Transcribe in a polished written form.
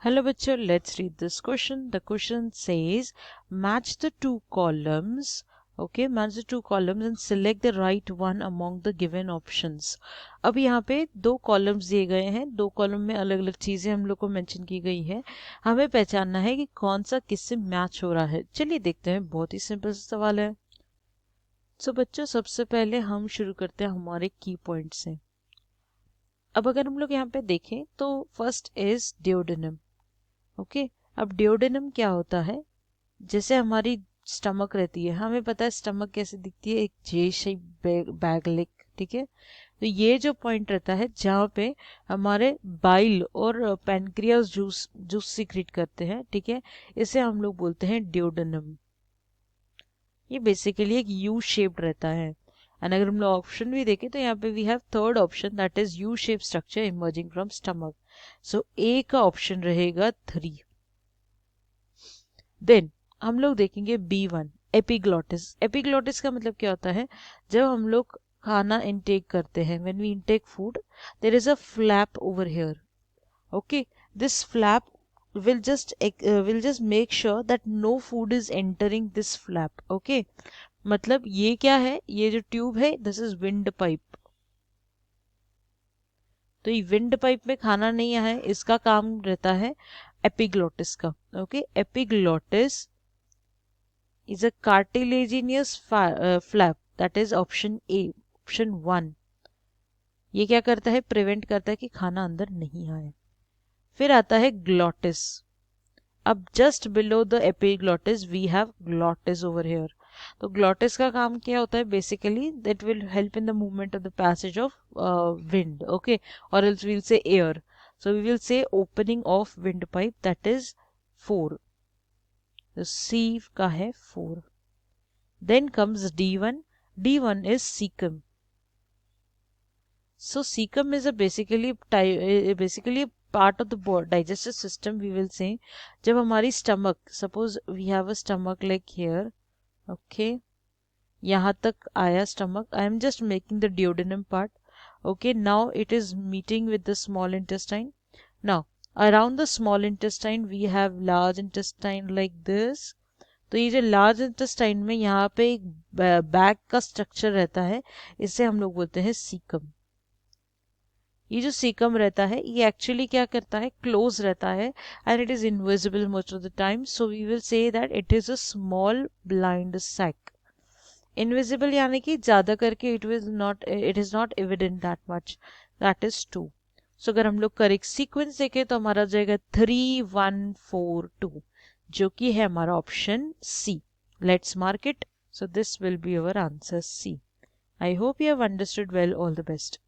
Hello bachcho, let's read this question. The question says match the two columns. Okay, match the two columns and select the right one among the given options. अब यहाँ पे दो columns दिए गए हैं, दो column में अलग अलग चीजें हम लोग को मेंशन की गई है. हमें पहचानना है कि कौन सा किससे मैच हो रहा है. चलिए देखते हैं, बहुत ही सिंपल सा सवाल है. सो बच्चों, सबसे पहले हम शुरू करते हैं हमारे की पॉइंट से. अब अगर हम लोग यहाँ पे देखें तो फर्स्ट इज डिओडेनम. ओके, अब डिओडेनम क्या होता है? जैसे हमारी स्टमक रहती है, हमें पता है स्टमक कैसे दिखती है, एक जे शेप बैग लेग. ठीक है, तो ये जो पॉइंट रहता है जहाँ पे हमारे बाइल और पैनक्रियास जूस जूस सीक्रेट करते हैं, ठीक है, इसे हम लोग बोलते हैं डिओडेनम. ये बेसिकली एक यू शेप्ड रहता है. एंड अगर हम लोग ऑप्शन भी देखें तो यहाँ पे we have third option, that is U shape structure emerging from stomach. So A का ऑप्शन रहेगा 3. देन हम लोग देखेंगे B1 एपिग्लॉटिस. एपिग्लॉटिस का मतलब क्या होता है? जब हम लोग खाना इनटेक करते हैं, when we intake food, there is a flap over here. Okay, this flap will just make sure that no food is entering this flap. Okay, मतलब ये क्या है? ये जो ट्यूब है, दिस इज विंड पाइप. तो ये विंड पाइप में खाना नहीं आया है, इसका काम रहता है एपिग्लॉटिस का. Okay, epiglottis is a cartilaginous flap, that is option A, option 1. ये क्या करता है? प्रिवेंट करता है कि खाना अंदर नहीं आए. फिर आता है ग्लॉटिस. अब just below the epiglottis we have glottis over here. तो ग्लॉटिस का काम क्या होता है? Basically that will help in the movement of the passage of wind. Okay, और else we will say air. So we will say opening of wind pipe, that is 4. तो C का है 4. Then comes D1. D1 is cecum. So cecum is a basically a part of the digestive system, we will say. जब हमारी stomach, suppose we have a stomach like here. Okay, यहाँ तक आया stomach. I am just making the duodenum part. Okay, now it is meeting with the small intestine. Now around the small intestine we have large intestine like this. तो ये जो large intestine में यहाँ पे एक बैग का structure रहता है, इसे हम लोग बोलते हैं सीकम. ये जो सीकम रहता है ये एक्चुअली क्या करता है? क्लोज रहता है and it is invisible most of the time. So we will say that it is a small blind sac. Invisible यानी कि ज्यादा करके it is not evident that much. That is 2. So अगर हम लोग करेक्ट सीक्वेंस देखें तो हमारा जाएगा 3 1 4 2, जो कि है हमारा option C. Let's mark it. So this will be our answer C. I hope you have understood well. All the best.